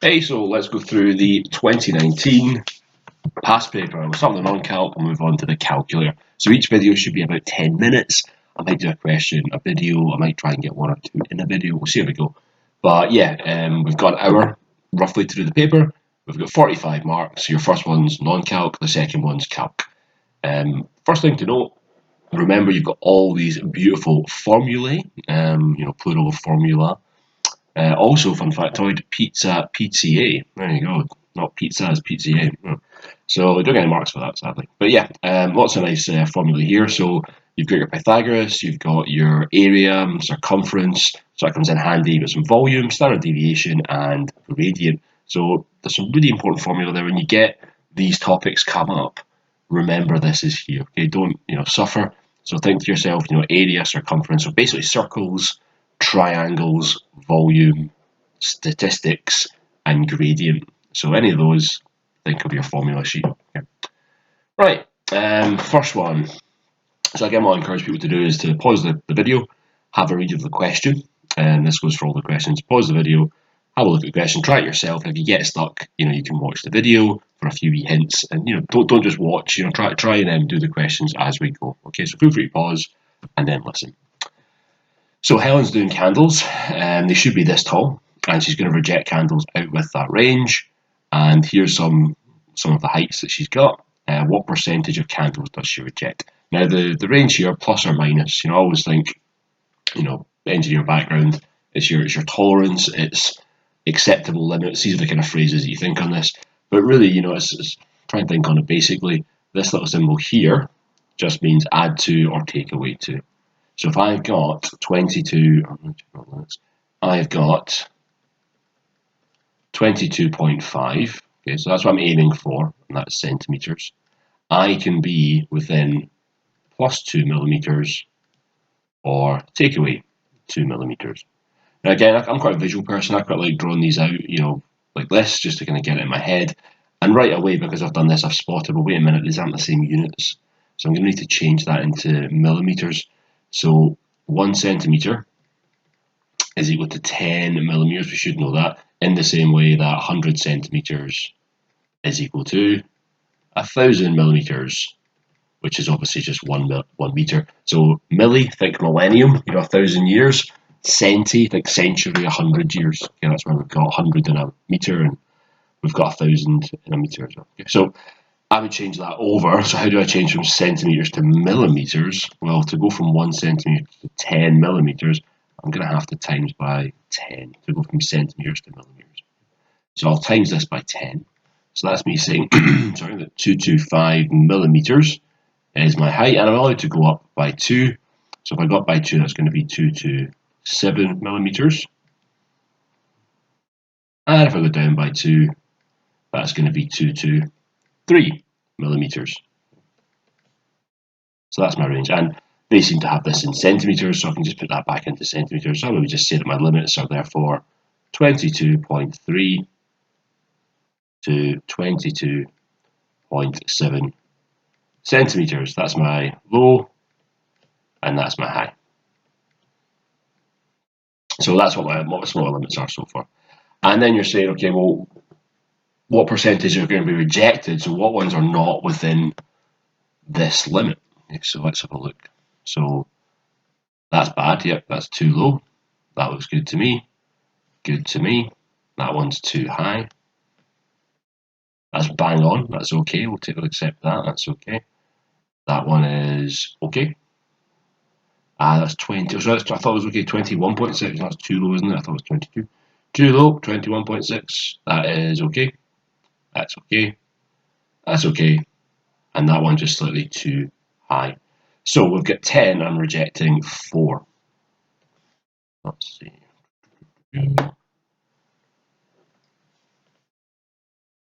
Hey, so let's go through the 2019 past paper. We'll start with the non-calc and move on to the calculator. So each video should be about 10 minutes. I might do a question, a video. I might try and get one or two in a video. We'll see how we go. But yeah, we've got an hour roughly to do the paper. We've got 45 marks. Your first one's non-calc, the second one's calc. First thing to note, remember you've got all these beautiful formulae, plural of formula. Also, fun factoid, pizza, PTA. There you go. Not pizzas, PTA. So we don't get any marks for that, sadly. But yeah, lots of nice formulae here. So you've got your Pythagoras, you've got your area, circumference, so that comes in handy with some volume, standard deviation, and gradient. So there's some really important formula there. When you get these topics come up, remember this is here. Okay, don't suffer. So think to yourself, area, circumference. So basically circles, triangles, volume, statistics, and gradient. So any of those, think of your formula sheet. Okay. Right, first one. So again, what I encourage people to do is to pause the video, have a read of the question, and this goes for all the questions. Pause the video, have a look at the question, try it yourself. If you get stuck, you can watch the video for a few wee hints, and don't just watch. Try and do the questions as we go. Okay, so feel free to pause and then listen. So Helen's doing candles, and they should be this tall, and she's going to reject candles out with that range. And here's some of the heights that she's got. What percentage of candles does she reject? Now the range here, plus or minus. I always think, engineer background, it's your tolerance, it's acceptable limits. These are the kind of phrases that you think on this. But really, it's try and think on it basically. This little symbol here just means add to or take away to. So if I've got 22, I've got 22.5, okay, so that's what I'm aiming for, and that's centimetres. I can be within plus 2 millimetres or take away 2 millimetres. Now again, I'm quite a visual person. I quite like drawing these out, like this, just to kind of get it in my head. And right away, because I've done this, I've spotted, well, wait a minute, these aren't the same units. So I'm going to need to change that into millimetres. So 1 centimetre is equal to 10 millimetres. We should know that. In the same way that 100 centimetres is equal to 1,000 millimetres, which is obviously just 1 metre. So milli, think millennium, 1,000 years. Centi, think century, 100 years. Okay, that's where we've got 100 in a metre, and we've got 1,000 in a metre as well. Okay, so I would change that over. So how do I change from centimetres to millimetres? Well, to go from 1 centimetre to 10 millimetres, I'm going to have to times by 10 to go from centimetres to millimetres. So I'll times this by 10. So that's me saying, sorry, that 225 millimetres is my height, and I'm allowed to go up by 2. So if I go up by 2, that's going to be 227 millimetres. And if I go down by 2, that's going to be 223 millimetres. So that's my range. And they seem to have this in centimetres, so I can just put that back into centimetres. So I would just say that my limits are therefore 22.3 to 22.7 centimetres. That's my low, and that's my high. So that's what my limits are so far. And then you're saying, okay, well, what percentage are going to be rejected? So what ones are not within this limit? Okay, so let's have a look. So that's bad. Yep, that's too low. That looks good to me. Good to me. That one's too high. That's bang on. That's okay. We'll accept that. That's okay. That one is okay. That's 20. So I thought it was okay. 21.6. That's too low, isn't it? I thought it was 22. Too low. 21.6. That is okay. That's okay. That's okay. And that one just slightly too high. So we've got 10. I'm rejecting 4. Let's see.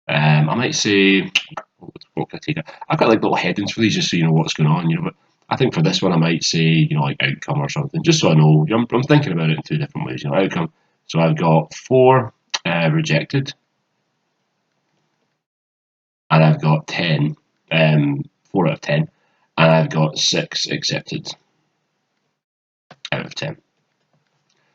I might say, what can I take? I quite like little headings for these, just so you know what's going on. But I think for this one, I might say, like outcome or something, just so I know. I'm thinking about it in 2 different ways. Outcome. So I've got 4 rejected, and I've got 10, 4 out of 10, and I've got 6 accepted out of 10.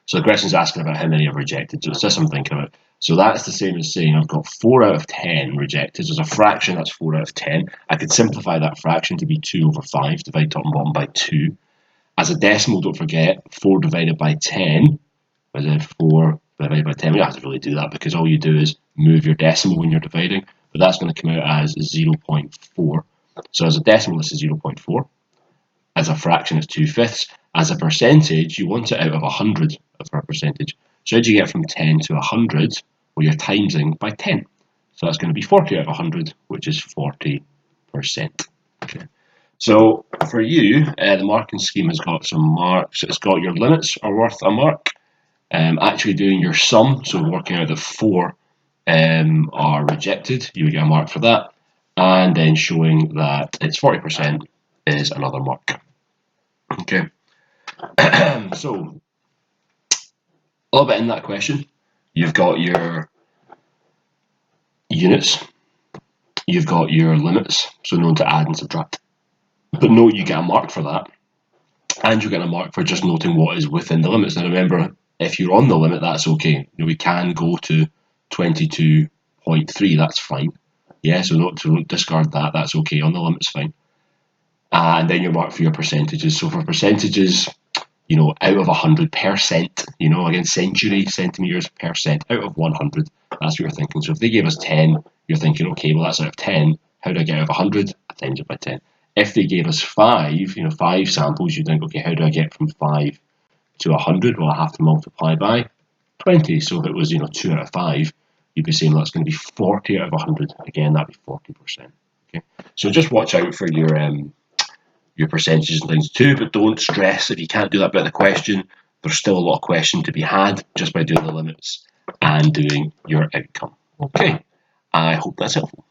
So the question's asking about how many I've rejected. So it's this I'm thinking about. So that's the same as saying I've got 4 out of 10 rejected. As a fraction, that's 4 out of 10. I could simplify that fraction to be 2 over 5, divide top and bottom by 2. As a decimal, don't forget, 4 divided by 10, as in 4 divided by 10. We don't have to really do that because all you do is move your decimal when you're dividing, but that's going to come out as 0.4. So as a decimal, this is 0.4. As a fraction, it's 2/5. As a percentage, you want it out of 100 for a percentage. So how do you get from 10 to 100? Well, you're timesing by 10. So that's going to be 40 out of 100, which is 40%. Okay. So for you, the marking scheme has got some marks. It's got your limits are worth a mark. Actually doing your sum, so working out that 4 are rejected, you would get a mark for that. And then showing that it's 40% is another mark. Okay. So a little bit in that question, you've got your units, you've got your limits, so known to add and subtract. But note you get a mark for that, and you get a mark for just noting what is within the limits. Now remember, if you're on the limit, that's okay. We can go to 22.3, that's fine. Yeah, so not to discard that, that's okay. On the limit's fine. And then your mark for your percentages. So for percentages, out of 100%, again, century, centimeters, percent, out of 100, that's what you're thinking. So if they gave us 10, you're thinking, okay, well, that's out of 10. How do I get out of 100? I times it by 10. If they gave us 5, 5 samples, you think, okay, how do I get from 5 to 100? Well, I have to multiply by 20. So if it was, 2 out of 5, you'd be saying, well, that's going to be 40 out of 100. Again, that'd be 40%. Okay. So just watch out for your percentages and things too, but don't stress if you can't do that bit of the question. There's still a lot of question to be had just by doing the limits and doing your outcome. Okay, I hope that's helpful.